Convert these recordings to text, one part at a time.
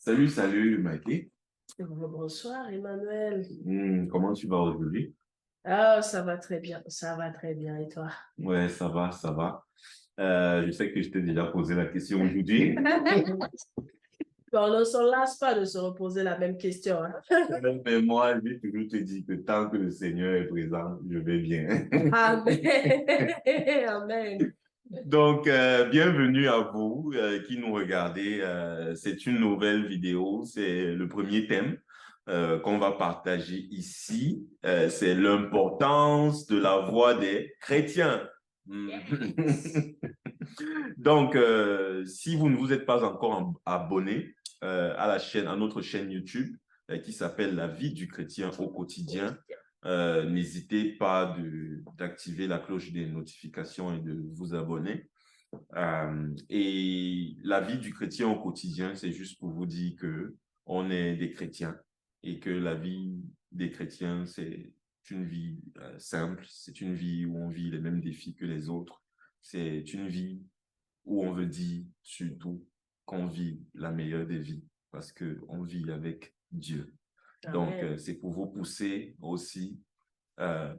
Salut, Maïté. Bonsoir, Emmanuel. Comment tu vas aujourd'hui? Ah, ça va très bien, ça va très bien. Et toi? Ouais, ça va, ça va. Je sais que je t'ai déjà posé la question aujourd'hui. Bon, on ne se lasse pas de se reposer la même question, hein. Mais moi, je vais toujours te dire que tant que le Seigneur est présent, je vais bien. Amen. Amen. Donc, bienvenue à vous qui nous regardez. C'est une nouvelle vidéo. C'est le premier thème qu'on va partager ici. C'est l'importance de la voix des chrétiens. Donc, si vous ne vous êtes pas encore abonné à la chaîne, à notre chaîne YouTube qui s'appelle La vie du chrétien au quotidien, n'hésitez pas d'activer la cloche des notifications et de vous abonner. Et la vie du chrétien au quotidien, c'est juste pour vous dire que on est des chrétiens et que la vie des chrétiens, c'est une vie simple, c'est une vie où on vit les mêmes défis que les autres, c'est une vie où on veut dire surtout qu'on vit la meilleure des vies parce qu'on vit avec Dieu. Donc, Amen. c'est pour vous pousser aussi euh,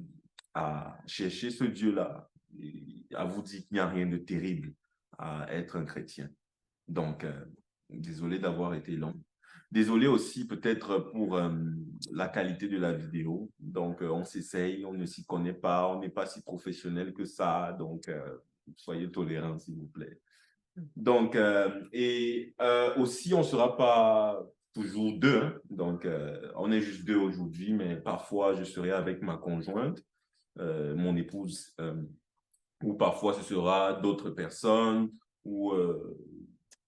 à chercher ce Dieu-là, et à vous dire qu'il n'y a rien de terrible à être un chrétien. Donc, désolé d'avoir été long. Désolé aussi peut-être pour la qualité de la vidéo. Donc, on s'essaye, on ne s'y connaît pas, on n'est pas si professionnel que ça. Donc, soyez tolérants, s'il vous plaît. Donc, aussi, on ne sera pas toujours deux, hein. Donc, on est juste deux aujourd'hui, mais parfois, je serai avec ma conjointe, mon épouse, ou parfois, ce sera d'autres personnes, ou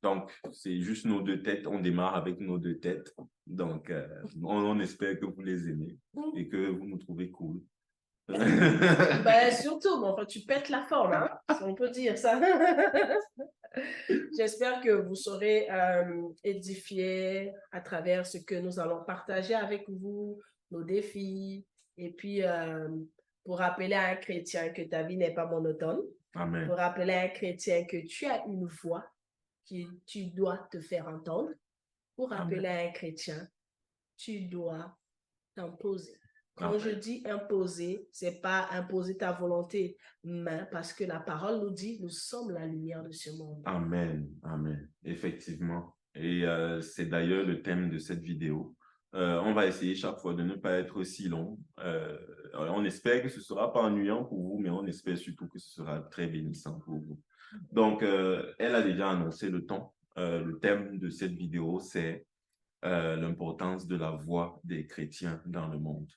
donc, c'est juste nos deux têtes. On démarre avec nos deux têtes. Donc, on espère que vous les aimez et que vous nous trouvez cool. Ben, surtout, bon, enfin, tu pètes la forme, hein, si on peut dire ça. J'espère que vous serez édifiés à travers ce que nous allons partager avec vous, nos défis, et puis pour rappeler à un chrétien que ta vie n'est pas monotone, Amen. pour rappeler à un chrétien que tu as une voix que tu dois te faire entendre, pour rappeler à un chrétien, tu dois t'imposer. Quand je dis imposer, c'est pas imposer ta volonté, mais parce que la parole nous dit, nous sommes la lumière de ce monde. Amen, amen, effectivement. Et c'est d'ailleurs le thème de cette vidéo. On va essayer chaque fois de ne pas être si long. On espère que ce ne sera pas ennuyant pour vous, mais on espère surtout que ce sera très bénissant pour vous. Donc, elle a déjà annoncé le temps. Le thème de cette vidéo, c'est l'importance de la voix des chrétiens dans le monde.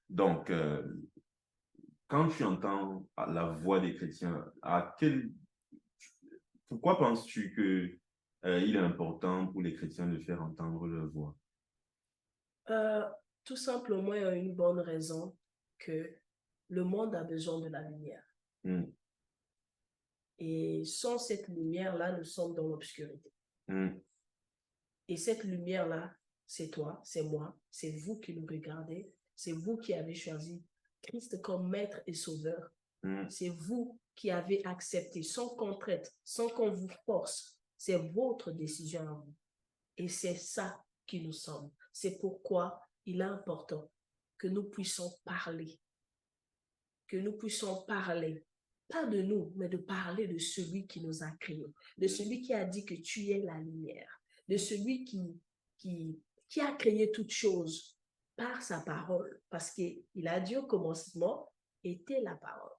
Donc, quand tu entends la voix des chrétiens, pourquoi penses-tu que il est important pour les chrétiens de faire entendre leur voix? Euh, Tout simplement, il y a une bonne raison que le monde a besoin de la lumière. Mm, Et sans cette lumière-là, nous sommes dans l'obscurité. mm, Et cette lumière-là, c'est toi, c'est moi, c'est vous qui nous regardez, c'est vous qui avez choisi Christ comme maître et sauveur. mm, C'est vous qui avez accepté sans contrainte, sans qu'on vous force. C'est votre décision à vous. Et c'est ça qui nous sommes. C'est pourquoi il est important que nous puissions parler, pas de nous, mais de parler de celui qui nous a créés, de celui qui a dit que tu es la lumière, de celui qui a créé toutes choses par sa parole, parce qu'il a dit au commencement, était la parole.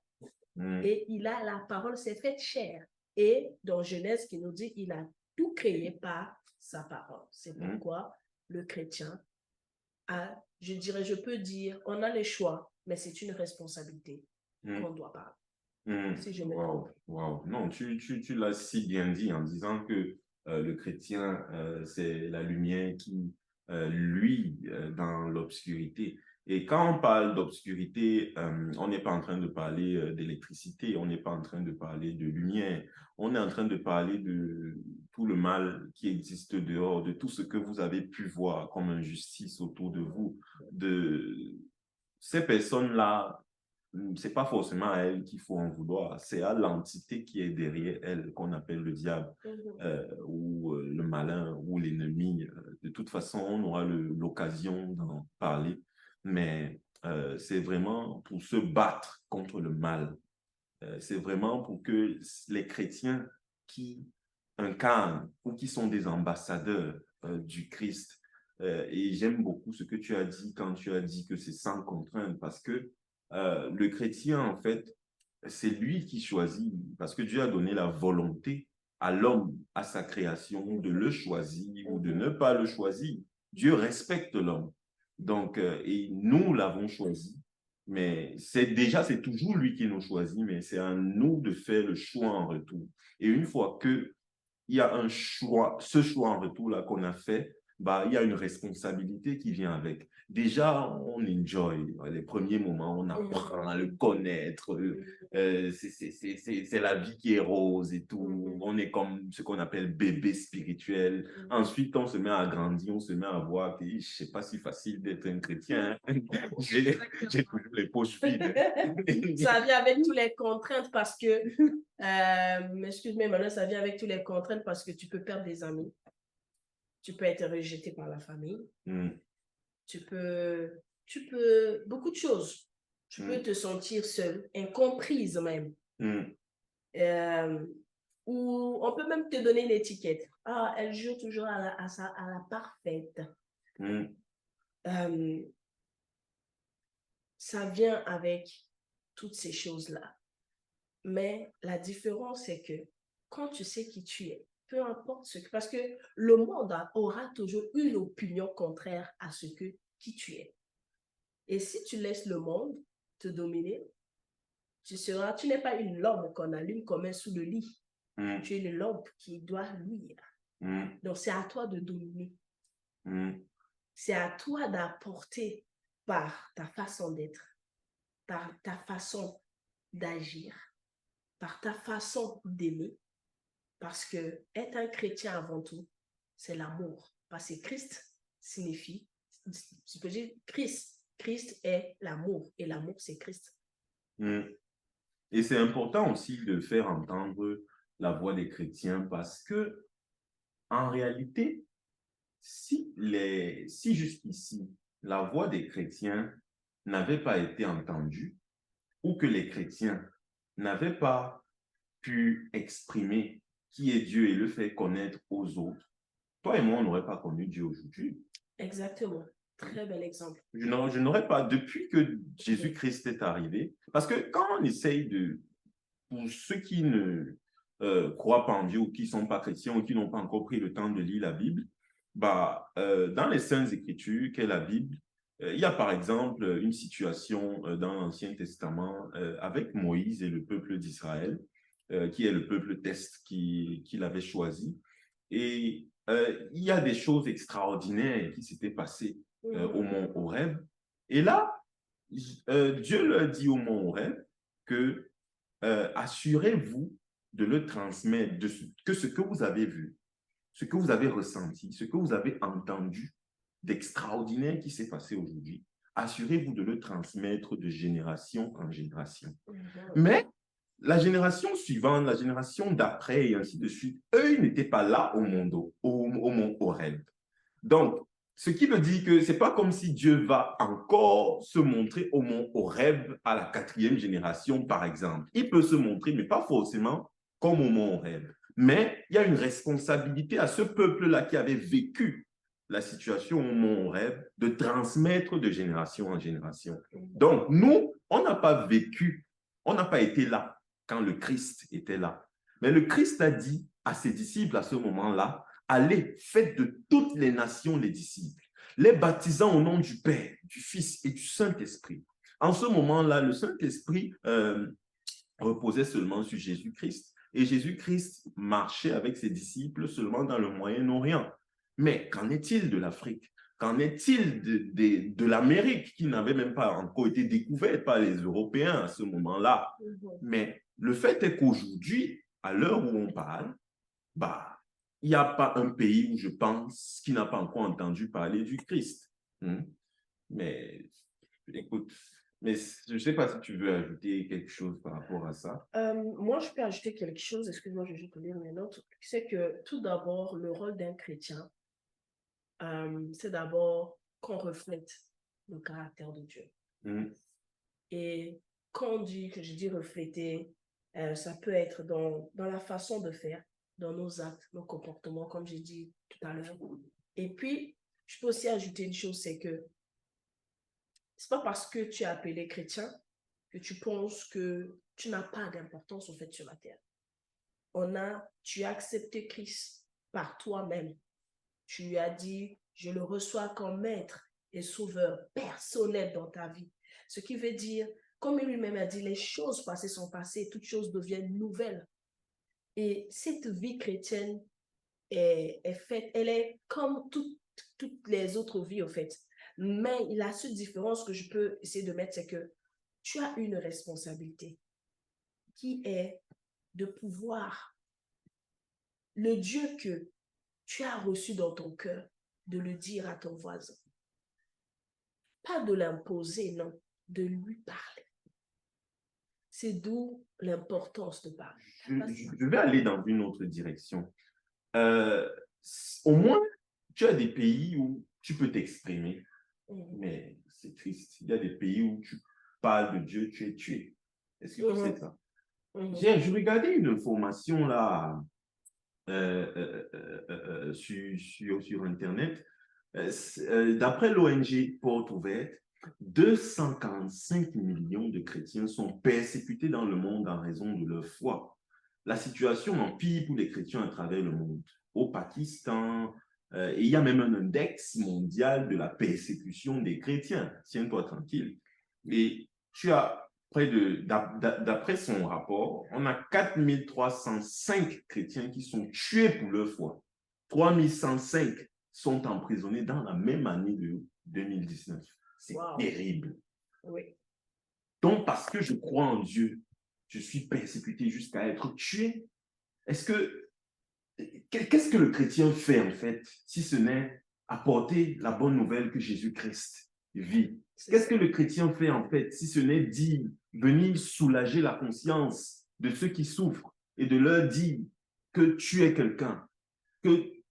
mm, Et la parole s'est faite chair. Et dans Genèse qui nous dit, il a tout créé par sa parole. C'est mm, pourquoi le chrétien a, je dirais, je peux dire, on a les choix, mais c'est une responsabilité qu'on doit parler. Si je me Wow, trompe. wow. Non, tu l'as si bien dit en disant que le chrétien, c'est la lumière qui luit dans l'obscurité. Et quand on parle d'obscurité, on n'est pas en train de parler d'électricité, on n'est pas en train de parler de lumière, on est en train de parler de tout le mal qui existe dehors, de tout ce que vous avez pu voir comme injustice autour de vous, de ces personnes-là c'est pas forcément à elle qu'il faut en vouloir, c'est à l'entité qui est derrière elle qu'on appelle le diable ou le malin ou l'ennemi. De toute façon, on aura l'occasion d'en parler, mais c'est vraiment pour se battre contre le mal. C'est vraiment pour que les chrétiens qui incarnent ou qui sont des ambassadeurs du Christ. Et j'aime beaucoup ce que tu as dit quand tu as dit que c'est sans contrainte, parce que le chrétien, en fait, c'est lui qui choisit, parce que Dieu a donné la volonté à l'homme, à sa création, de le choisir ou de ne pas le choisir. Dieu respecte l'homme. Donc, et nous l'avons choisi. Mais c'est toujours lui qui nous choisit, mais c'est à nous de faire le choix en retour. Et une fois qu'il y a un choix, ce choix en retour-là qu'on a fait, bah, il y a une responsabilité qui vient avec. Déjà, on enjoy les premiers moments, on apprend à le connaître, c'est la vie qui est rose et tout. On est comme ce qu'on appelle bébé spirituel. Ensuite, on se met à grandir, on se met à voir que je ne sais pas si facile d'être un chrétien. J'ai toujours les poches vides. Ça vient avec toutes les contraintes parce que, excuse-moi, maintenant, ça vient avec toutes les contraintes parce que tu peux perdre des amis. Tu peux être rejeté par la famille. Tu peux, beaucoup de choses. Tu peux te sentir seule, incomprise même. Ou on peut même te donner une étiquette. Ah, elle joue toujours à la parfaite. Ça vient avec toutes ces choses-là. Mais la différence, c'est que quand tu sais qui tu es, peu importe ce que... Parce que le monde aura toujours une opinion contraire à qui tu es. Et si tu laisses le monde te dominer, tu n'es pas une lampe qu'on allume comme un sous le lit. Tu es une lampe qui doit luire. Donc, c'est à toi de dominer. C'est à toi d'apporter par ta façon d'être, par ta façon d'agir, par ta façon d'aimer. Parce que être un chrétien avant tout, c'est l'amour. Parce que Christ signifie, tu peux dire Christ. Christ est l'amour et l'amour, c'est Christ. Et c'est important aussi de faire entendre la voix des chrétiens parce que, en réalité, si jusqu'ici, la voix des chrétiens n'avait pas été entendue ou que les chrétiens n'avaient pas pu exprimer qui est Dieu et le faire connaître aux autres, toi et moi, on n'aurait pas connu Dieu aujourd'hui. Exactement. Très bel exemple. Je n'aurais pas, depuis que Jésus-Christ est arrivé, parce que quand on essaye pour ceux qui ne croient pas en Dieu ou qui ne sont pas chrétiens ou qui n'ont pas encore pris le temps de lire la Bible, dans les Saintes Écritures, qu'est la Bible, il y a par exemple une situation dans l'Ancien Testament avec Moïse et le peuple d'Israël, qui est le peuple test qu'il avait choisi. Et il y a des choses extraordinaires qui s'étaient passées au mont Horeb. Et là, Dieu leur dit au mont Horeb que assurez-vous de le transmettre, que ce que vous avez vu, ce que vous avez ressenti, ce que vous avez entendu d'extraordinaire qui s'est passé aujourd'hui, assurez-vous de le transmettre de génération en génération. Mais la génération suivante, la génération d'après et ainsi de suite, eux, ils n'étaient pas là au mont Horeb. Donc, ce qui veut dire que ce n'est pas comme si Dieu va encore se montrer au mont Horeb à la 4e génération, par exemple. Il peut se montrer, mais pas forcément comme au mont Horeb. Mais il y a une responsabilité à ce peuple-là qui avait vécu la situation au mont Horeb de transmettre de génération en génération. Donc, nous, on n'a pas vécu, on n'a pas été là quand le Christ était là. Mais le Christ a dit à ses disciples à ce moment-là, allez, faites de toutes les nations les disciples, les baptisant au nom du Père, du Fils et du Saint-Esprit. En ce moment-là, le Saint-Esprit reposait seulement sur Jésus-Christ. Et Jésus-Christ marchait avec ses disciples seulement dans le Moyen-Orient. Mais qu'en est-il de l'Afrique? Qu'en est-il de l'Amérique qui n'avait même pas encore été découverte par les Européens à ce moment-là? Mais le fait est qu'aujourd'hui, à l'heure où on parle, il n'y a pas un pays où je pense qui n'a pas encore entendu parler du Christ. Mais écoute, Mais je ne sais pas si tu veux ajouter quelque chose par rapport à ça. Moi, je peux ajouter quelque chose, excuse-moi, je vais juste lire mes notes. C'est que tout d'abord, le rôle d'un chrétien, c'est d'abord qu'on reflète le caractère de Dieu. Et quand on dit, que je dis refléter, ça peut être dans la façon de faire, dans nos actes, nos comportements, comme j'ai dit tout à l'heure. Et puis, je peux aussi ajouter une chose, c'est que c'est pas parce que tu es appelé chrétien que tu penses que tu n'as pas d'importance au fait sur la terre. Tu as accepté Christ par toi-même. Tu lui as dit, je le reçois comme maître et sauveur personnel dans ta vie. Ce qui veut dire, comme il lui-même a dit, les choses passées sont passées, toutes choses deviennent nouvelles. Et cette vie chrétienne est faite, elle est comme toutes les autres vies, en fait. Mais la seule différence que je peux essayer de mettre, c'est que tu as une responsabilité qui est de pouvoir, le Dieu que tu as reçu dans ton cœur, de le dire à ton voisin. Pas de l'imposer, non, de lui parler. C'est d'où l'importance de parler. Je vais aller dans une autre direction. Au moins, tu as des pays où tu peux t'exprimer, mais c'est triste. Il y a des pays où tu parles de Dieu, tu es tué. Est-ce que tu sais ça? Je regardais une information là sur Internet. D'après l'ONG Porte Ouverte, 245 millions de chrétiens sont persécutés dans le monde en raison de leur foi. La situation empire pour les chrétiens à travers le monde. Au Pakistan, et il y a même un index mondial de la persécution des chrétiens. Tiens-toi tranquille. Et tu as d'après son rapport, on a 4305 chrétiens qui sont tués pour leur foi. 3105 sont emprisonnés dans la même année de 2019. C'est terrible. Oui. Donc, parce que je crois en Dieu, je suis persécuté jusqu'à être tué. Qu'est-ce que le chrétien fait, en fait, si ce n'est apporter la bonne nouvelle que Jésus-Christ vit? Qu'est-ce que le chrétien fait, en fait, si ce n'est dire, venir soulager la conscience de ceux qui souffrent et de leur dire que tu es quelqu'un, qu'il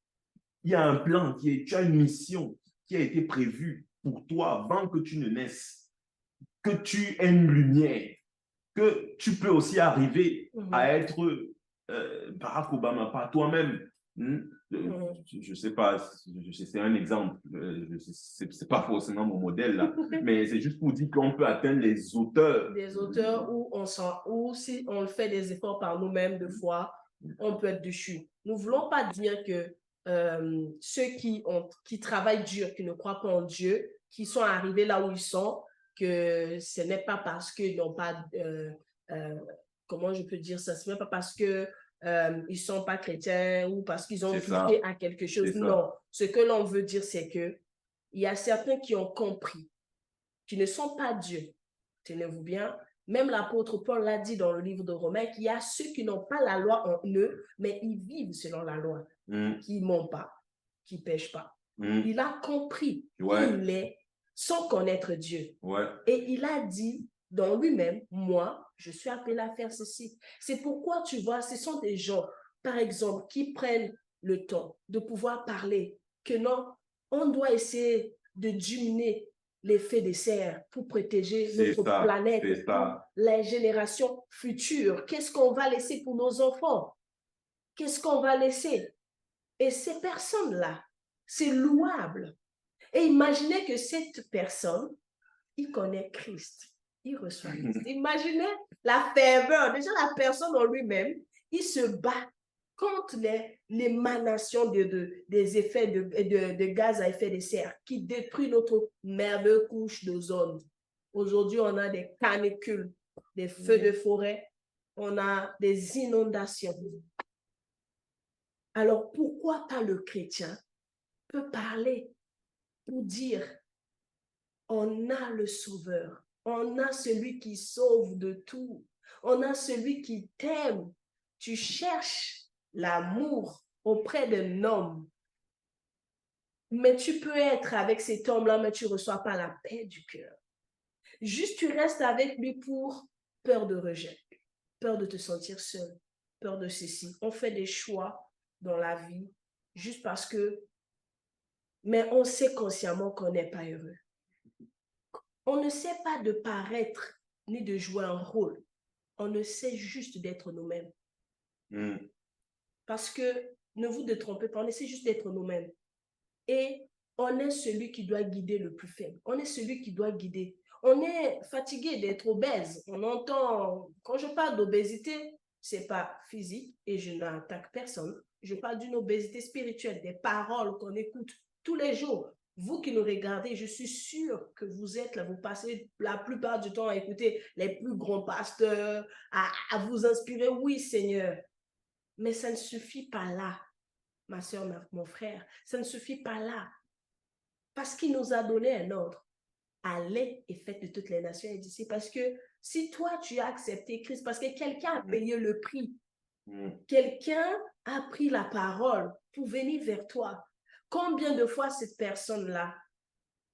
y a un plan, tu as une mission qui a été prévue pour toi avant que tu ne naisses, que tu es une lumière, que tu peux aussi arriver à être Barack Obama par toi-même. Je ne sais pas, c'est un exemple, ce n'est pas forcément mon modèle là, mais c'est juste pour dire qu'on peut atteindre les hauteurs. Des hauteurs où si on fait des efforts par nous-mêmes de foi, on peut être déchu. Nous ne voulons pas dire que ceux qui travaillent dur, qui ne croient pas en Dieu, qui sont arrivés là où ils sont, que ce n'est pas parce qu'ils n'ont pas, comment je peux dire ça, ce n'est pas parce que ils sont pas chrétiens ou parce qu'ils ont touché à quelque chose. Non, ce que l'on veut dire, c'est que il y a certains qui ont compris, qui ne sont pas Dieu. Tenez-vous bien. Même l'apôtre Paul l'a dit dans le livre de Romains qu'il y a ceux qui n'ont pas la loi en eux, mais ils vivent selon la loi, qui ne mentent pas, qui ne pêchent pas. Il a compris qui il est sans connaître Dieu. Et il a dit dans lui-même, moi, je suis appelé à faire ceci. C'est pourquoi tu vois, ce sont des gens, par exemple, qui prennent le temps de pouvoir parler, que non, on doit essayer de diminuer l'effet de serre pour protéger notre planète, pour les générations futures. Qu'est-ce qu'on va laisser pour nos enfants? Qu'est-ce qu'on va laisser? Et ces personnes-là, c'est louable. Et imaginez que cette personne, il connaît Christ. Il reçoit Christ. Imaginez la ferveur. Déjà, la personne en lui-même, il se bat contre l'émanation des effets de gaz à effet de serre qui détruit notre merveilleuse couche d'ozone. Aujourd'hui, on a des canicules, des feux de forêt, on a des inondations. Alors, pourquoi pas le chrétien peut parler pour dire on a le Sauveur, on a celui qui sauve de tout, on a celui qui t'aime. Tu cherches l'amour auprès d'un homme, mais tu peux être avec cet homme-là, mais tu ne reçois pas la paix du cœur. Juste, tu restes avec lui pour peur de rejet, peur de te sentir seul, peur de ceci. On fait des choix dans la vie juste parce que, mais on sait consciemment qu'on n'est pas heureux. On ne sait pas de paraître ni de jouer un rôle. On ne sait juste d'être nous-mêmes. Parce que, ne vous détrompez pas, on essaie juste d'être nous-mêmes. Et on est celui qui doit guider le plus faible. On est celui qui doit guider. On est fatigué d'être obèse. On entend, quand je parle d'obésité, ce n'est pas physique et je n'attaque personne. Je parle d'une obésité spirituelle, des paroles qu'on écoute tous les jours. Vous qui nous regardez, je suis sûre que vous êtes là, vous passez la plupart du temps à écouter les plus grands pasteurs, à vous inspirer. Oui, Seigneur. Mais ça ne suffit pas là, ma soeur, mon frère. Ça ne suffit pas là. Parce qu'il nous a donné un ordre. Allez et faites de toutes les nations et d'ici. Parce que si toi, tu as accepté Christ, parce que quelqu'un a payé le prix, quelqu'un a pris la parole pour venir vers toi. Combien de fois cette personne-là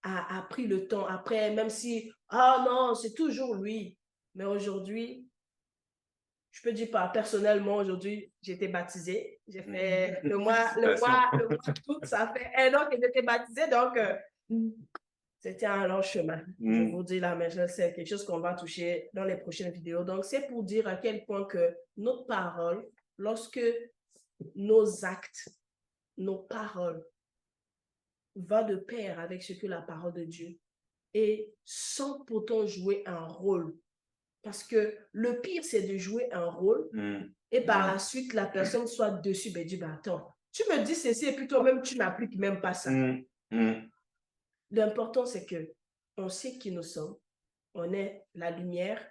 a pris le temps après, même si, ah non, c'est toujours lui. Mais aujourd'hui, je peux dire pas personnellement, aujourd'hui, j'ai été baptisée. J'ai fait le mois d'août, ça fait 1 an que j'ai été baptisée, donc c'était un long chemin. Je vous dis là, mais c'est quelque chose qu'on va toucher dans les prochaines vidéos. Donc, c'est pour dire à quel point que notre parole, lorsque nos actes, nos paroles va de pair avec ce que la parole de Dieu et sans pourtant jouer un rôle. Parce que le pire, c'est de jouer un rôle et par la suite, la personne soit dessus, ben dit, ben attends, tu me dis ceci et puis toi-même, tu n'appliques même pas ça. L'important, c'est que on sait qui nous sommes, on est la lumière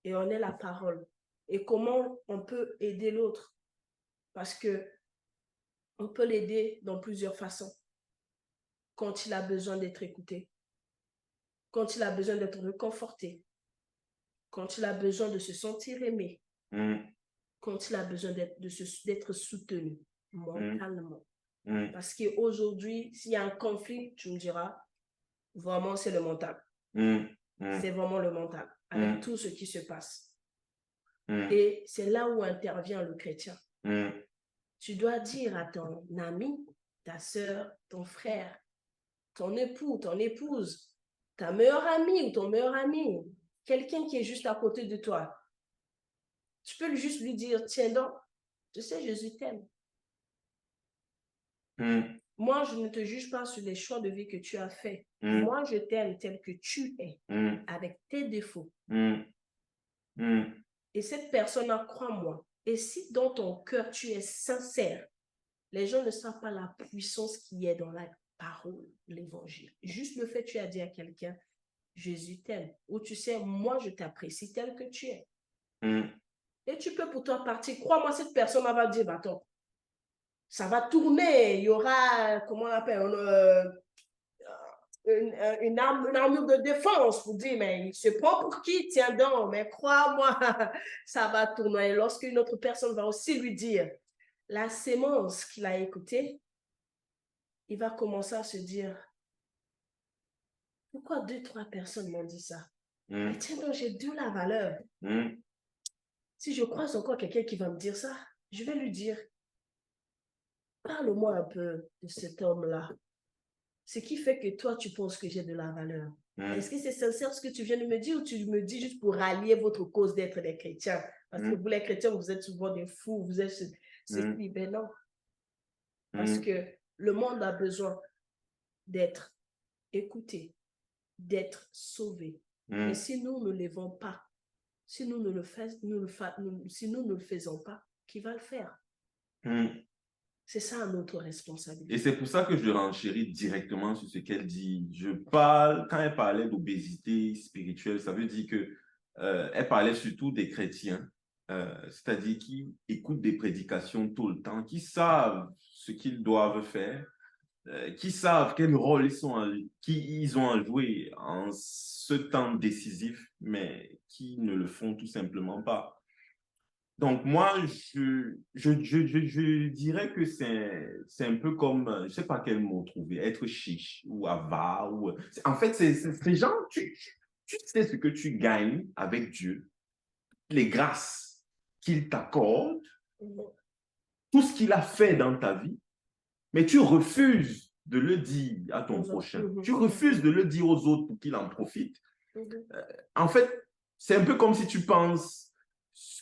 et on est la parole. Et comment on peut aider l'autre? Parce que on peut l'aider dans plusieurs façons. Quand il a besoin d'être écouté, quand il a besoin d'être réconforté, quand il a besoin de se sentir aimé, quand il a besoin d'être soutenu mentalement. Parce qu'aujourd'hui, s'il y a un conflit, tu me diras, vraiment, c'est le mental. C'est vraiment le mental, avec tout ce qui se passe. Et c'est là où intervient le chrétien. Tu dois dire à ton ami, ta soeur, ton frère, ton époux, ton épouse, ta meilleure amie ou ton meilleur ami, quelqu'un qui est juste à côté de toi. Tu peux juste lui dire, tiens donc, tu sais, Jésus t'aime. Moi, je ne te juge pas sur les choix de vie que tu as faits. Moi, je t'aime tel que tu es, avec tes défauts. Et cette personne-là, crois-moi, et si dans ton cœur, tu es sincère, les gens ne savent pas la puissance qui est dans la parole, l'évangile. Juste le fait que tu as dit à quelqu'un, Jésus t'aime, ou tu sais, moi, je t'apprécie tel que tu es. Et tu peux pour toi partir. Crois-moi, cette personne va dire, bah, attends, ça va tourner. Il y aura, comment on appelle, une armure de défense pour dire, mais il se prend pour qui? Tiens donc, mais crois-moi, ça va tourner. Et lorsque une autre personne va aussi lui dire la sémence qu'il a écoutée, il va commencer à se dire, pourquoi 2-3 personnes m'ont dit ça? Mais tiens donc, j'ai de la valeur. Si je croise encore quelqu'un qui va me dire ça, je vais lui dire, parle-moi un peu de cet homme-là. Ce qui fait que toi, tu penses que j'ai de la valeur. Est-ce que c'est sincère ce que tu viens de me dire ou tu me dis juste pour rallier votre cause d'être des chrétiens? Parce que vous, les chrétiens, vous êtes souvent des fous, vous êtes ben non. Parce que le monde a besoin d'être écouté, d'être sauvé. Et si nous ne levons pas, si nous ne le faisons pas, qui va le faire? C'est ça notre responsabilité. Et c'est pour ça que je renchéris directement sur ce qu'elle dit. Quand elle parlait d'obésité spirituelle, ça veut dire que elle parlait surtout des chrétiens, c'est-à-dire qui écoutent des prédications tout le temps, qui savent ce qu'ils doivent faire, qui savent quel rôle ils ont à jouer en ce temps décisif, mais qui ne le font tout simplement pas. Donc, moi, je dirais que c'est un peu comme, je ne sais pas quel mot trouver, être chiche ou avare. En fait, ces gens, tu sais ce que tu gagnes avec Dieu, les grâces qu'il t'accorde, tout ce qu'il a fait dans ta vie, mais tu refuses de le dire à ton prochain. Tu refuses de le dire aux autres pour qu'il en profite. En fait, c'est un peu comme si tu penses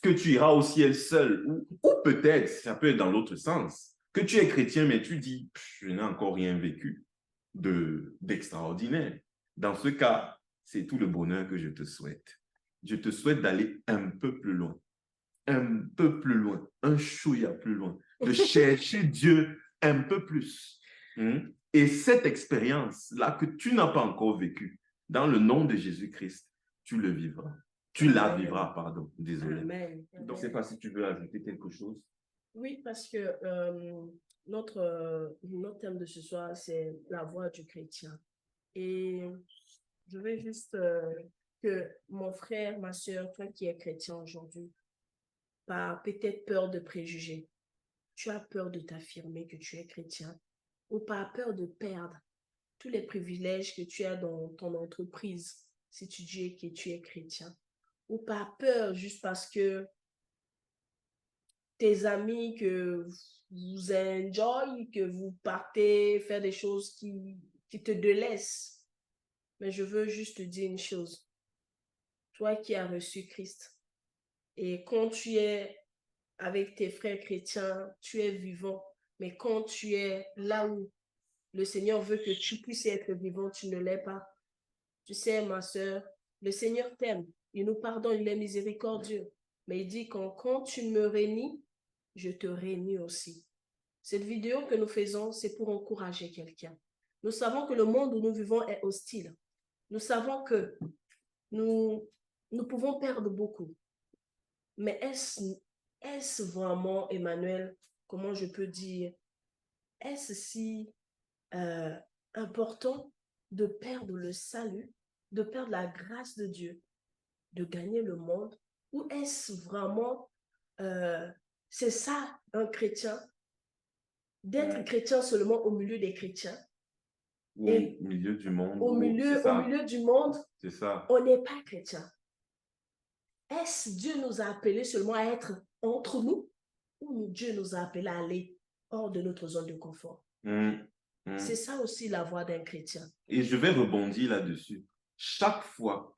que tu iras au ciel seul, ou peut-être, ça peut être dans l'autre sens, que tu es chrétien, mais tu dis, je n'ai encore rien vécu d'extraordinaire. Dans ce cas, c'est tout le bonheur que je te souhaite. Je te souhaite d'aller un peu plus loin, un chouïa plus loin, de chercher Dieu un peu plus. Et cette expérience-là que tu n'as pas encore vécue, dans le nom de Jésus-Christ, tu le vivras. Tu la vivras, pardon. Désolé. Amen. Donc, je ne sais pas si tu veux ajouter quelque chose. Oui, parce que notre thème de ce soir, c'est la voix du chrétien. Et je veux juste que mon frère, ma soeur, toi qui es chrétien aujourd'hui, par peut-être peur de préjugés, tu as peur de t'affirmer que tu es chrétien, ou par peur de perdre tous les privilèges que tu as dans ton entreprise si tu dis que tu es chrétien, ou par peur juste parce que tes amis, que vous enjoy, que vous partez faire des choses qui te délaissent. Mais je veux juste te dire une chose. Toi qui as reçu Christ, et quand tu es avec tes frères chrétiens, tu es vivant. Mais quand tu es là où le Seigneur veut que tu puisses être vivant, tu ne l'es pas. Tu sais, ma soeur, le Seigneur t'aime. Il nous pardonne, il est miséricordieux. Mais il dit quand tu me réunis, je te réunis aussi. Cette vidéo que nous faisons, c'est pour encourager quelqu'un. Nous savons que le monde où nous vivons est hostile. Nous savons que nous pouvons perdre beaucoup. Mais est-ce vraiment, Emmanuel, comment je peux dire, est-ce si important de perdre le salut, de perdre la grâce de Dieu, de gagner le monde? Ou est-ce vraiment, c'est ça un chrétien, d'être chrétien seulement au milieu des chrétiens? Ou au milieu du monde. Au milieu du monde, c'est ça. On n'est pas chrétien. Est-ce Dieu nous a appelés seulement à être entre nous, ou Dieu nous a appelés à aller hors de notre zone de confort? C'est ça aussi la voie d'un chrétien. Et je vais rebondir là-dessus. Chaque fois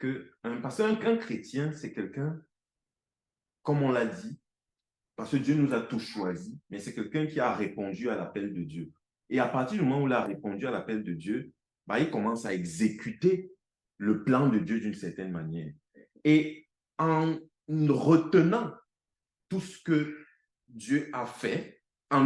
parce qu'un chrétien, c'est quelqu'un, comme on l'a dit, parce que Dieu nous a tous choisis, mais c'est quelqu'un qui a répondu à l'appel de Dieu. Et à partir du moment où il a répondu à l'appel de Dieu, il commence à exécuter le plan de Dieu d'une certaine manière. Et en retenant tout ce que Dieu a fait, en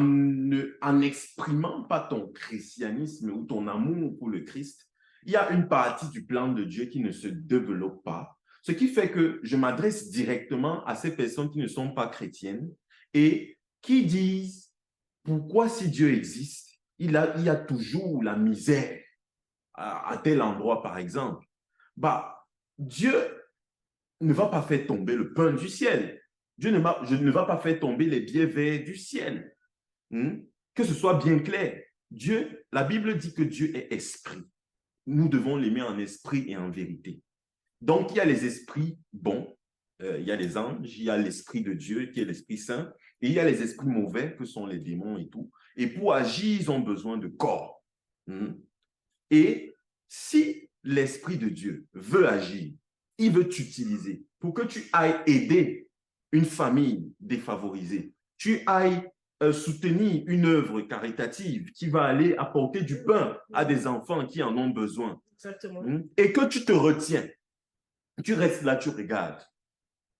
n'exprimant pas ton christianisme ou ton amour pour le Christ, il y a une partie du plan de Dieu qui ne se développe pas. Ce qui fait que je m'adresse directement à ces personnes qui ne sont pas chrétiennes et qui disent, pourquoi si Dieu existe, il y a toujours la misère à tel endroit, par exemple. Dieu ne va pas faire tomber le pain du ciel. Dieu ne va pas faire tomber les bienfaits du ciel. Que ce soit bien clair. Dieu, la Bible dit que Dieu est esprit. Nous devons l'aimer en esprit et en vérité. Donc, il y a les esprits bons, il y a les anges, il y a l'esprit de Dieu qui est l'Esprit Saint, et il y a les esprits mauvais que sont les démons et tout. Et pour agir, ils ont besoin de corps. Et si l'Esprit de Dieu veut agir, il veut t'utiliser pour que tu ailles aider une famille défavorisée, tu ailles soutenir une œuvre caritative qui va aller apporter du pain à des enfants qui en ont besoin. Exactement. Et que tu te retiens, tu restes là, tu regardes.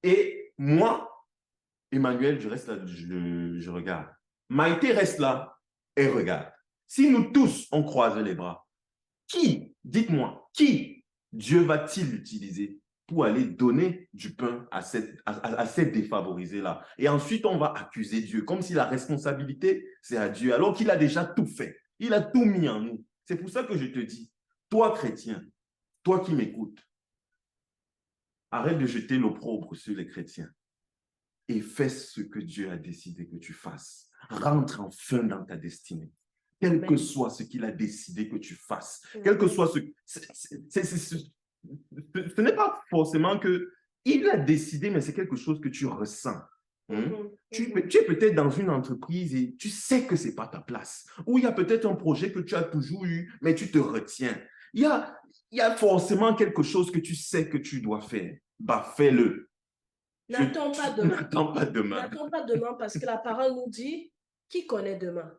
Et moi, Emmanuel, je reste là, je regarde. Maïté reste là et regarde. Si nous tous, on croise les bras, dites-moi, qui Dieu va-t-il utiliser pour aller donner du pain à ces défavorisés-là? Et ensuite, on va accuser Dieu, comme si la responsabilité, c'est à Dieu, alors qu'il a déjà tout fait. Il a tout mis en nous. C'est pour ça que je te dis, toi, chrétien, toi qui m'écoutes, arrête de jeter l'opprobre sur les chrétiens et fais ce que Dieu a décidé que tu fasses. Rentre enfin dans ta destinée. Quel que soit ce qu'il a décidé que tu fasses, quel que soit ce n'est pas forcément qu'il a décidé, mais c'est quelque chose que tu ressens. Tu es peut-être dans une entreprise et tu sais que ce n'est pas ta place. Ou il y a peut-être un projet que tu as toujours eu, mais tu te retiens. Il y a forcément quelque chose que tu sais que tu dois faire. Bah, fais-le. N'attends pas demain. N'attends pas demain. N'attends pas demain parce que la parole nous dit, qui connaît demain?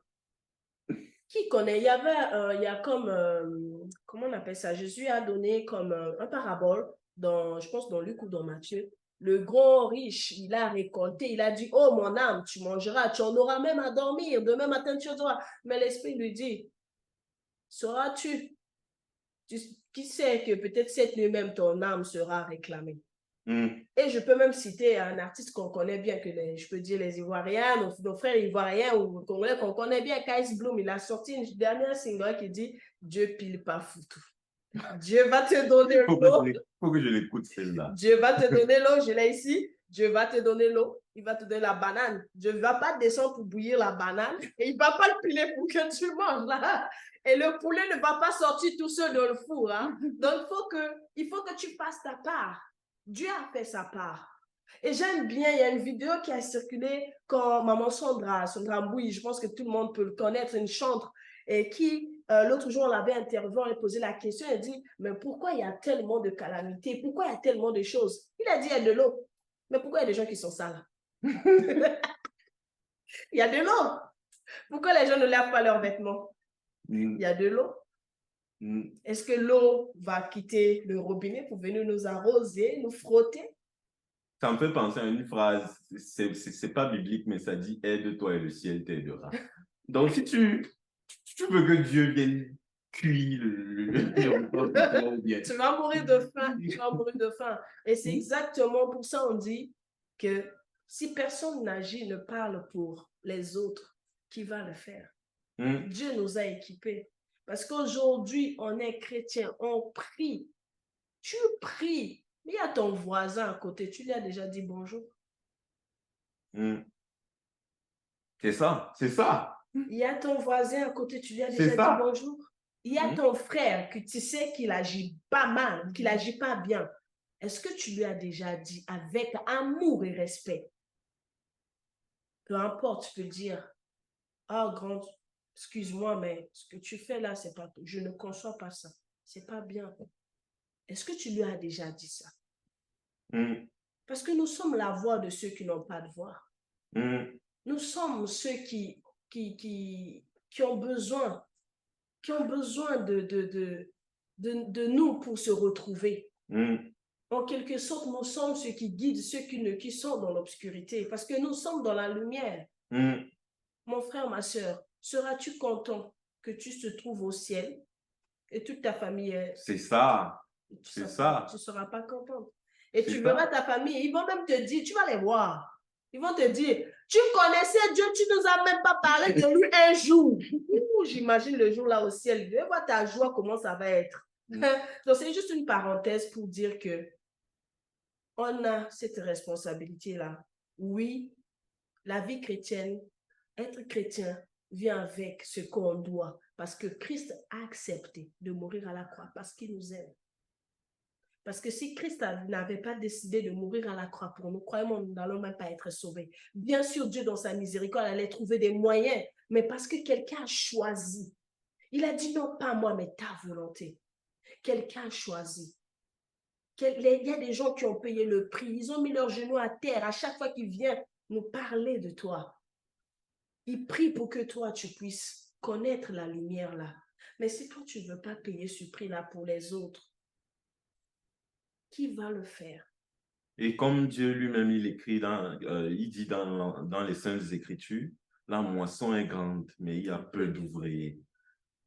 Qui connaît? Il y avait, il y a comme, comment on appelle ça? Jésus a donné comme un parabole, je pense dans Luc ou dans Matthieu. Le grand riche, il a récolté, il a dit, oh mon âme, tu mangeras, tu en auras même à dormir, demain matin tu auras. Mais l'Esprit lui dit, sauras-tu? Qui sait que peut-être cette nuit même ton âme sera réclamée? Et je peux même citer un artiste qu'on connaît bien, je peux dire les Ivoiriens, nos frères Ivoiriens ou Congolais qu'on connaît bien, Kais Bloom, il a sorti une dernière single qui dit « Dieu pile pas foutu ». Dieu va te donner l'eau. Il faut que je l'écoute celle-là. Dieu va te donner l'eau, je l'ai ici. Dieu va te donner l'eau, il va te donner la banane. Dieu ne va pas descendre pour bouillir la banane et il ne va pas le piler pour que tu manges là. Et le poulet ne va pas sortir tout seul dans le four. Hein. Donc, il faut que tu fasses ta part. Dieu a fait sa part. Et j'aime bien, il y a une vidéo qui a circulé quand maman Sandra Mbouy, je pense que tout le monde peut le connaître, une chantre, et qui, l'autre jour, on l'avait interviewé, on lui posait la question, elle dit, mais pourquoi il y a tellement de calamités? Pourquoi il y a tellement de choses? Il a dit, il y a de l'eau. Mais pourquoi il y a des gens qui sont sales? Il y a de l'eau. Pourquoi les gens ne lavent pas leurs vêtements? Il y a de l'eau. Est-ce que l'eau va quitter le robinet pour venir nous arroser, nous frotter? Ça me fait penser à une phrase, c'est pas biblique, mais ça dit « Aide-toi et le ciel t'aidera ». Donc, si tu veux que Dieu vienne cuire tu vas mourir de faim, tu vas mourir de faim. Et c'est exactement pour ça on dit que si personne n'agit, ne parle pour les autres, qui va le faire? Dieu nous a équipés. Parce qu'aujourd'hui, on est chrétien, on prie. Tu pries, mais il y a ton voisin à côté, tu lui as déjà dit bonjour. C'est ça, c'est ça. Il y a ton voisin à côté, tu lui as déjà dit bonjour. Il y a ton frère que tu sais qu'il agit pas mal, qu'il agit pas bien. Est-ce que tu lui as déjà dit avec amour et respect? Peu importe, tu peux dire, ah, grand, excuse-moi, mais ce que tu fais là, c'est pas, je ne conçois pas ça. C'est pas bien. Est-ce que tu lui as déjà dit ça? Parce que nous sommes la voix de ceux qui n'ont pas de voix. Nous sommes ceux qui ont besoin, de nous pour se retrouver. En quelque sorte, nous sommes ceux qui guident ceux qui sont dans l'obscurité, parce que nous sommes dans la lumière. Mon frère, ma soeur, seras-tu content que tu te trouves au ciel et toute ta famille est... C'est ça. C'est ça. Tu ne seras pas contente. Et tu verras ta famille, ils vont même te dire, tu vas les voir. Ils vont te dire, tu connaissais Dieu, tu ne nous as même pas parlé de lui un jour. J'imagine le jour là au ciel. Je vais voir ta joie, comment ça va être. Donc, c'est juste une parenthèse pour dire que on a cette responsabilité-là. Oui, la vie chrétienne, être chrétien vient avec ce qu'on doit. Parce que Christ a accepté de mourir à la croix parce qu'il nous aime. Parce que si Christ n'avait pas décidé de mourir à la croix pour nous, croyez-moi, nous n'allons même pas être sauvés. Bien sûr, Dieu, dans sa miséricorde, allait trouver des moyens, mais parce que quelqu'un a choisi. Il a dit non, pas moi, mais ta volonté. Quelqu'un a choisi. Il y a des gens qui ont payé le prix. Ils ont mis leurs genoux à terre à chaque fois qu'ils viennent nous parler de toi. Ils prient pour que toi, tu puisses connaître la lumière là. Mais si toi, tu ne veux pas payer ce prix-là pour les autres, qui va le faire? Et comme Dieu lui-même, il écrit, il dit dans les Saintes Écritures, la moisson est grande, mais il y a peu d'ouvriers.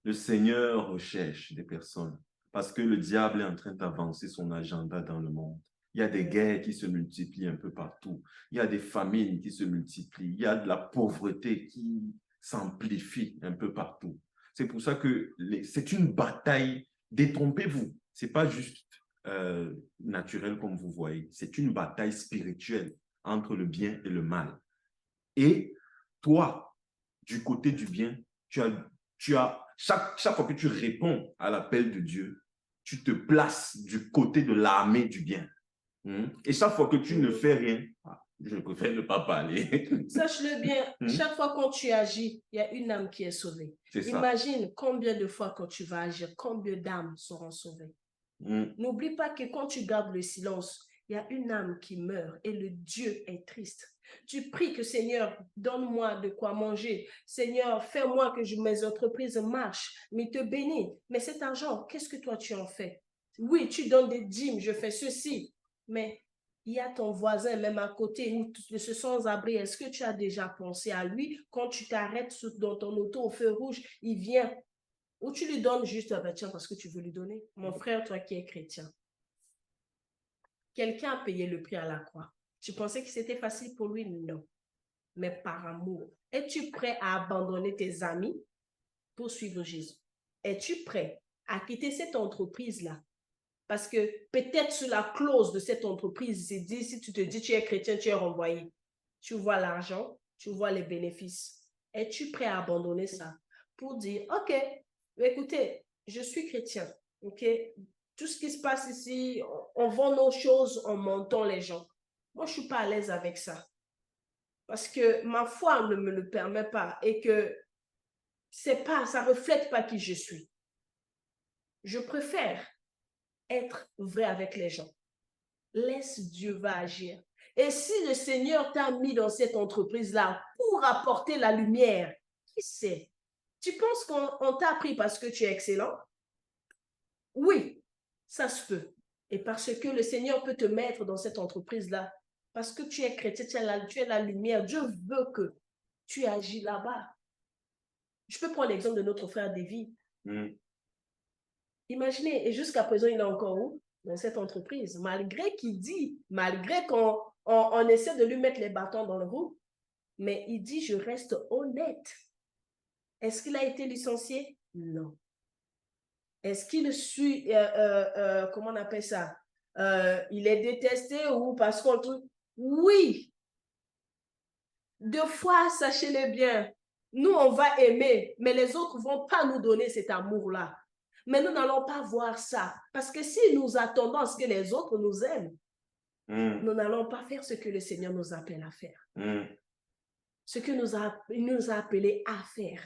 Le Seigneur recherche des personnes parce que le diable est en train d'avancer son agenda dans le monde. Il y a des guerres qui se multiplient un peu partout. Il y a des famines qui se multiplient. Il y a de la pauvreté qui s'amplifie un peu partout. C'est pour ça que c'est une bataille. Détrompez-vous. Ce n'est pas juste naturel comme vous voyez. C'est une bataille spirituelle entre le bien et le mal. Et toi, du côté du bien, tu as chaque fois que tu réponds à l'appel de Dieu, tu te places du côté de l'armée du bien. Et chaque fois que tu ne fais rien, je préfère ne pas parler. Sache-le bien, chaque fois quand tu agis, il y a une âme qui est sauvée. Imagine combien de fois quand tu vas agir, combien d'âmes seront sauvées. N'oublie pas que quand tu gardes le silence, il y a une âme qui meurt et le Dieu est triste. Tu pries que Seigneur, donne-moi de quoi manger. Seigneur, fais-moi que mes entreprises marchent, mais te bénis. Mais cet argent, qu'est-ce que toi tu en fais? Oui, tu donnes des dîmes, je fais ceci, mais il y a ton voisin même à côté où ce sans-abri. Est-ce que tu as déjà pensé à lui? Quand tu t'arrêtes dans ton auto au feu rouge, il vient. Ou tu lui donnes juste, tiens, parce que tu veux lui donner. Mon frère, toi qui es chrétien, quelqu'un a payé le prix à la croix. Tu pensais que c'était facile pour lui? Non. Mais par amour. Es-tu prêt à abandonner tes amis pour suivre Jésus? Es-tu prêt à quitter cette entreprise-là? Parce que peut-être sur la clause de cette entreprise, c'est dit, si tu te dis tu es chrétien, tu es renvoyé. Tu vois l'argent, tu vois les bénéfices. Es-tu prêt à abandonner ça pour dire, OK, écoutez, je suis chrétien, OK? Tout ce qui se passe ici, on vend nos choses en montant les gens. Moi, je ne suis pas à l'aise avec ça. Parce que ma foi ne me le permet pas et que ça ne reflète pas qui je suis. Je préfère être vrai avec les gens. Laisse Dieu va agir. Et si le Seigneur t'a mis dans cette entreprise-là pour apporter la lumière, qui sait? Tu penses qu'on t'a pris parce que tu es excellent? Oui, ça se peut. Et parce que le Seigneur peut te mettre dans cette entreprise-là, parce que tu es chrétien, tu es la lumière. Dieu veut que tu agis là-bas. Je peux prendre l'exemple de notre frère David. Imaginez, et jusqu'à présent, il est encore où? Dans cette entreprise. Malgré qu'il dit, malgré qu'on essaie de lui mettre les bâtons dans le roues, mais il dit, je reste honnête. Est-ce qu'il a été licencié? Non. Est-ce qu'il suit, comment on appelle ça? Il est détesté ou parce qu'on trouve... Oui. Deux fois, sachez-le bien, nous, on va aimer, mais les autres ne vont pas nous donner cet amour-là. Mais nous n'allons pas voir ça. Parce que si nous attendons à ce que les autres nous aiment, nous n'allons pas faire ce que le Seigneur nous appelle à faire. Ce que il nous a appelé à faire.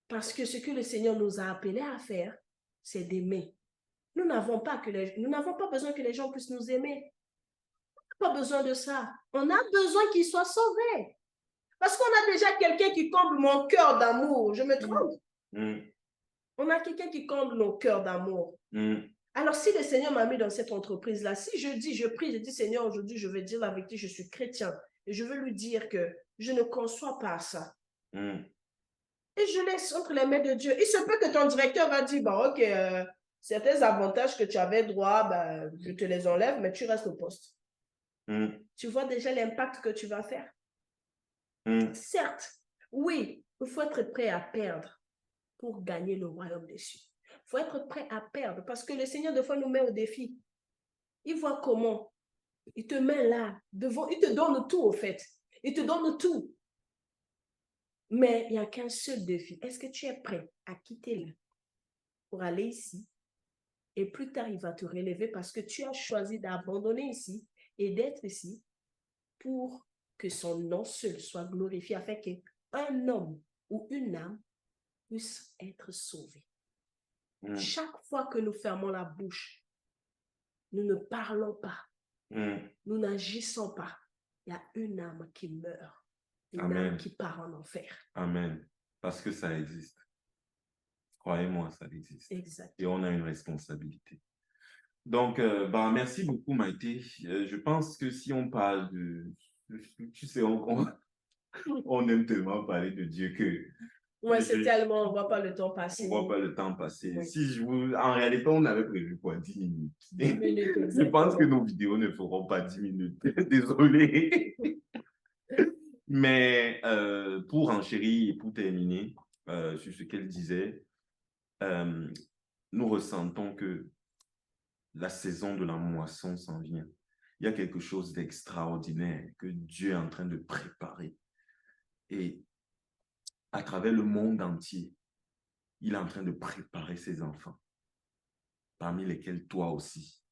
Parce que ce que le Seigneur nous a appelé à faire, c'est d'aimer. Nous n'avons pas besoin que les gens puissent nous aimer. On n'a pas besoin de ça. On a besoin qu'ils soient sauvés. Parce qu'on a déjà quelqu'un qui comble mon cœur d'amour. Je me trompe. On a quelqu'un qui comble nos cœurs d'amour. Alors, si le Seigneur m'a mis dans cette entreprise-là, si je prie, je dis, Seigneur, aujourd'hui, je vais dire la vérité, je suis chrétien. Et je veux lui dire que je ne conçois pas ça. Et je laisse entre les mains de Dieu. Il se peut que ton directeur va dire, bah, OK, certains avantages que tu avais droit, bah, je te les enlève, mais tu restes au poste. Tu vois déjà l'impact que tu vas faire. Certes, oui, il faut être prêt à perdre pour gagner le royaume des cieux. Il faut être prêt à perdre parce que le Seigneur, des fois, nous met au défi. Il voit comment. Il te met là, devant, il te donne tout, au fait. Il te donne tout. Mais il n'y a qu'un seul défi. Est-ce que tu es prêt à quitter là pour aller ici? Et plus tard, il va te relever parce que tu as choisi d'abandonner ici et d'être ici pour que son nom seul soit glorifié afin qu'un homme ou une âme puisse être sauvé. Chaque fois que nous fermons la bouche, nous ne parlons pas, nous n'agissons pas, il y a une âme qui meurt, une âme qui part en enfer. Amen. Parce que ça existe. Croyez-moi, ça existe. Exact. Et on a une responsabilité. Donc, merci beaucoup, Maïté. Je pense que si on parle de... Tu sais, on aime tellement parler de Dieu que... Ouais, c'est tellement, on ne voit pas le temps passer. On ne voit pas le temps passer. Oui. Si en réalité, on avait prévu quoi, 10 minutes. 10 minutes, je pense que nos vidéos ne feront pas 10 minutes. Désolé. Mais pour enchérir et pour terminer sur ce qu'elle disait, nous ressentons que la saison de la moisson s'en vient. Il y a quelque chose d'extraordinaire que Dieu est en train de préparer. Et à travers le monde entier, il est en train de préparer ses enfants. parmi lesquels toi aussi,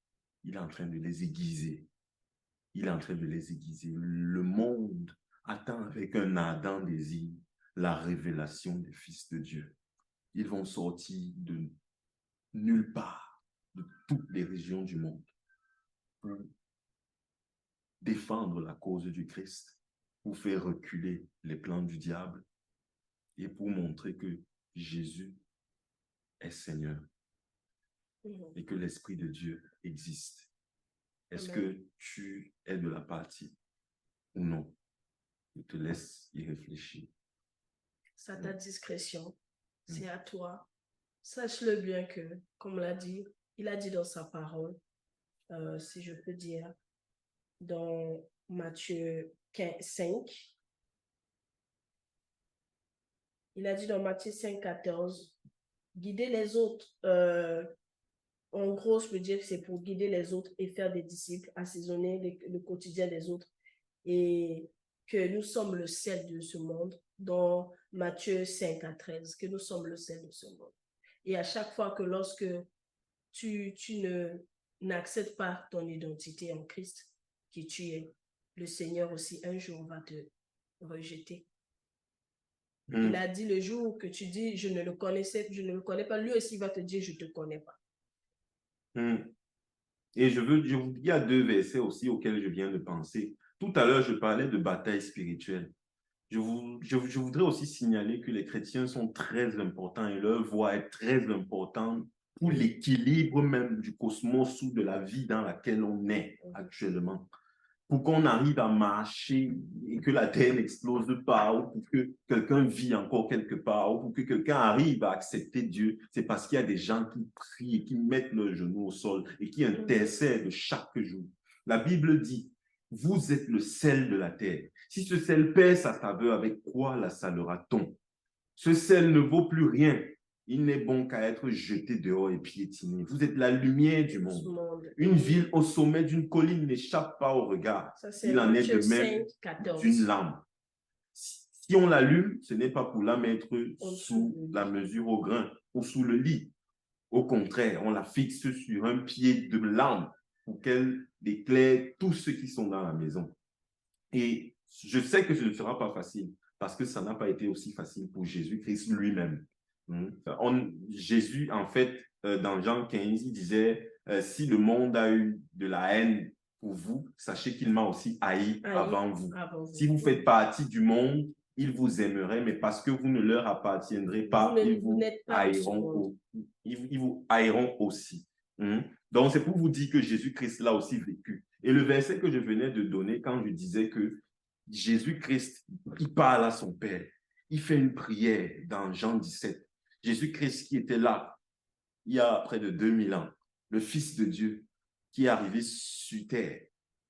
il est en train de les aiguiser. Il est en train de les aiguiser. Le monde attend avec un ardent désir la révélation des fils de Dieu. Ils vont sortir de nulle part, de toutes les régions du monde, pour défendre la cause du Christ, pour faire reculer les plans du diable et pour montrer que Jésus est Seigneur et que l'Esprit de Dieu existe. Est-ce que tu es de la partie ou non? Je te laisse y réfléchir. C'est à ta discrétion, c'est à toi. Sache-le bien que, comme l'a dit, il a dit dans sa parole, si je peux dire, dans Matthieu 5, il a dit dans Matthieu 5, 14, guider les autres. En gros, je peux dire que c'est pour guider les autres et faire des disciples, assaisonner le quotidien des autres. Et que nous sommes le sel de ce monde, dans Matthieu 5 à 13, que nous sommes le sel de ce monde. Et à chaque fois que lorsque tu n'acceptes pas ton identité en Christ, qui tu es, le Seigneur aussi un jour va te rejeter. Il a dit le jour que tu dis je ne le connais pas, lui aussi va te dire je ne te connais pas. Et il y a 2 versets aussi auxquels je viens de penser. Tout à l'heure, je parlais de bataille spirituelle. Je voudrais aussi signaler que les chrétiens sont très importants et leur voix est très importante pour l'équilibre même du cosmos ou de la vie dans laquelle on est actuellement. Pour qu'on arrive à marcher et que la terre n'explose pas, ou pour que quelqu'un vit encore quelque part, ou pour que quelqu'un arrive à accepter Dieu, c'est parce qu'il y a des gens qui prient et qui mettent leurs genoux au sol et qui intercèdent chaque jour. La Bible dit, vous êtes le sel de la terre. Si ce sel perd sa saveur, avec quoi la salera-t-on? Ce sel ne vaut plus rien. Il n'est bon qu'à être jeté dehors et piétiné. Vous êtes la lumière du monde. Une ville au sommet d'une colline n'échappe pas au regard. Il en est de même d'une lampe. Si on l'allume, ce n'est pas pour la mettre sous la mesure au grain ou sous le lit. Au contraire, on la fixe sur un pied de lampe pour qu'elle éclaire tous ceux qui sont dans la maison. Et je sais que ce ne sera pas facile parce que ça n'a pas été aussi facile pour Jésus-Christ lui-même. Jésus, en fait, dans Jean 15, il disait, si le monde a eu de la haine pour vous, sachez qu'il m'a aussi haï avant vous. Si vous faites partie du monde, ils vous aimeraient, mais parce que vous ne leur appartiendrez pas, ils vous haïront aussi. Donc, c'est pour vous dire que Jésus-Christ l'a aussi vécu. Et le verset que je venais de donner quand je disais que Jésus-Christ, il parle à son Père, il fait une prière dans Jean 17. Jésus-Christ qui était là il y a près de 2000 ans, le Fils de Dieu qui est arrivé sur terre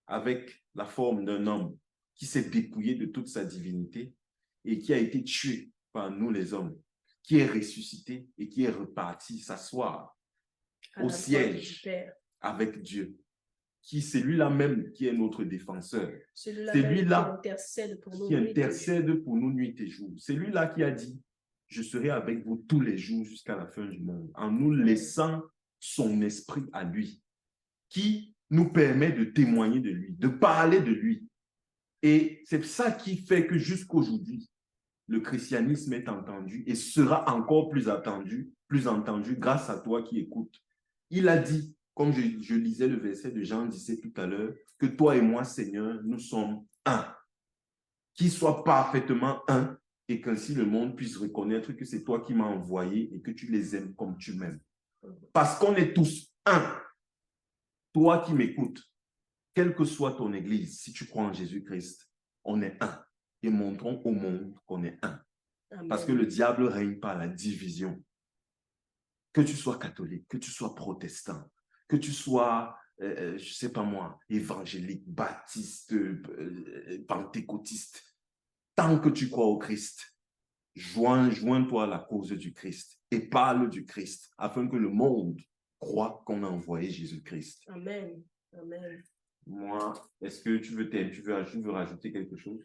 avec la forme d'un homme qui s'est dépouillé de toute sa divinité et qui a été tué par nous les hommes, qui est ressuscité et qui est reparti s'asseoir au siège avec Dieu. C'est lui-là même qui est notre défenseur. C'est lui-là qui intercède pour nous nuit et jour. C'est lui-là qui a dit, je serai avec vous tous les jours jusqu'à la fin du monde, en nous laissant son esprit à lui, qui nous permet de témoigner de lui, de parler de lui. Et c'est ça qui fait que jusqu'aujourd'hui, le christianisme est entendu et sera encore plus entendu grâce à toi qui écoutes. Il a dit, comme je lisais le verset de Jean 17 tout à l'heure, que toi et moi, Seigneur, nous sommes un. Qu'ils soient parfaitement un et qu'ainsi le monde puisse reconnaître que c'est toi qui m'as envoyé et que tu les aimes comme tu m'aimes. Parce qu'on est tous un. Toi qui m'écoutes, quelle que soit ton église, si tu crois en Jésus-Christ, on est un. Et montrons au monde qu'on est un. Amen. Parce que le diable règne par la division. Que tu sois catholique, que tu sois protestant, que tu sois, je ne sais pas moi, évangélique, baptiste, pentecôtiste, tant que tu crois au Christ, joins-toi à la cause du Christ et parle du Christ afin que le monde croit qu'on a envoyé Jésus-Christ. Amen. Amen. Moi, est-ce que tu veux rajouter quelque chose?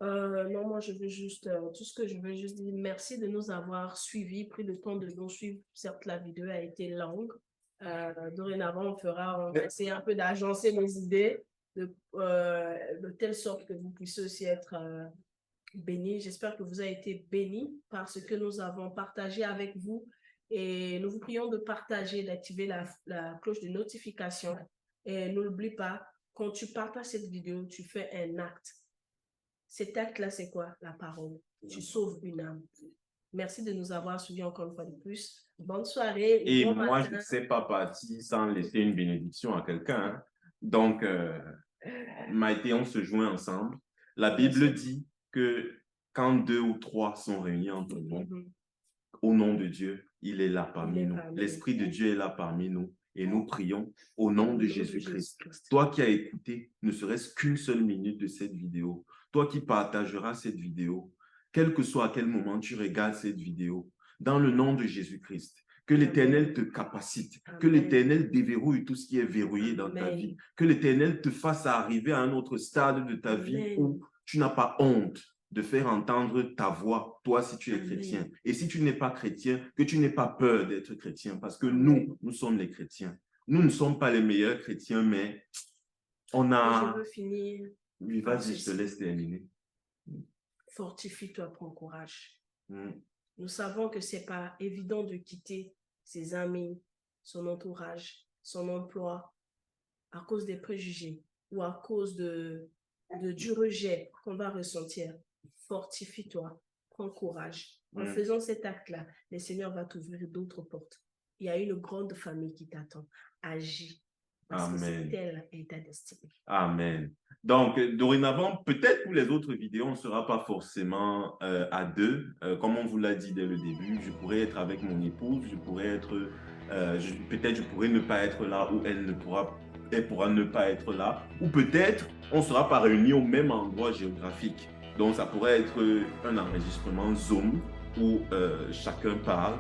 Non, moi, je veux juste, tout ce que je veux juste dire, merci de nous avoir suivis, pris le temps de nous suivre. Certes, la vidéo a été longue, Dorénavant, on va essayer un peu d'agencer nos idées de telle sorte que vous puissiez aussi être bénis. J'espère que vous avez été bénis par ce que nous avons partagé avec vous. Et nous vous prions de partager, d'activer la cloche de notification. Et n'oublie pas, quand tu partages cette vidéo, tu fais un acte. Cet acte-là, c'est quoi? La parole. Tu sauves une âme. Merci de nous avoir suivis encore une fois de plus. Bonne soirée. Et bon moi, matin. je ne sais pas partir sans laisser une bénédiction à quelqu'un. Hein. Donc, Maïté, on se joint ensemble. La Bible dit que quand 2 ou 3 sont réunis en ton nom, au nom de Dieu, il est là parmi nous. L'Esprit de Dieu est là parmi nous. Et nous prions au nom de Jésus-Christ. Toi qui as écouté ne serait-ce qu'une seule minute de cette vidéo, toi qui partageras cette vidéo, quel que soit à quel moment tu regardes cette vidéo, dans le nom de Jésus-Christ, que l'Éternel te capacite, que l'Éternel déverrouille tout ce qui est verrouillé dans ta vie, que l'Éternel te fasse arriver à un autre stade de ta vie où tu n'as pas honte de faire entendre ta voix, toi, si tu es chrétien. Et si tu n'es pas chrétien, que tu n'aies pas peur d'être chrétien, parce que nous sommes les chrétiens. Nous ne sommes pas les meilleurs chrétiens, mais on a... Je veux finir. Oui, vas-y, je te laisse terminer. Fortifie-toi, prends courage. Nous savons que ce n'est pas évident de quitter ses amis, son entourage, son emploi, à cause des préjugés ou à cause du rejet qu'on va ressentir. Fortifie-toi, prends courage. En faisant cet acte-là, le Seigneur va t'ouvrir d'autres portes. Il y a une grande famille qui t'attend. Agis. Parce que c'est telle est ta destinée. Amen. Donc, dorénavant, peut-être pour les autres vidéos, on ne sera pas forcément à deux. Comme on vous l'a dit dès le début, je pourrais être avec mon épouse, je pourrais être... peut-être je pourrais ne pas être là ou elle pourra ne pas être là. Ou peut-être on ne sera pas réunis au même endroit géographique. Donc, ça pourrait être un enregistrement Zoom où chacun parle.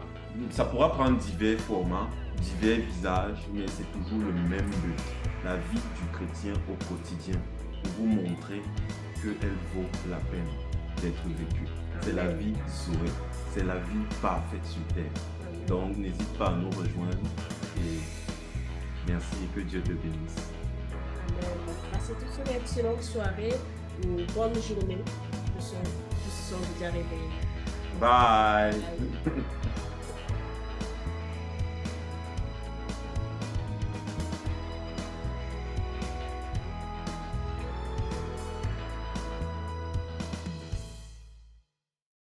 Ça pourra prendre divers formats, divers visages, mais c'est toujours le même but. La vie du chrétien au quotidien. Pour vous montrer qu'elle vaut la peine d'être vécue. C'est la vie Zoé. C'est la vie parfaite sur terre. Donc, n'hésite pas à nous rejoindre. Et merci et que Dieu te bénisse. Passez tous une excellente soirée ou bonne journée. Nous sommes déjà réveillés. Bye.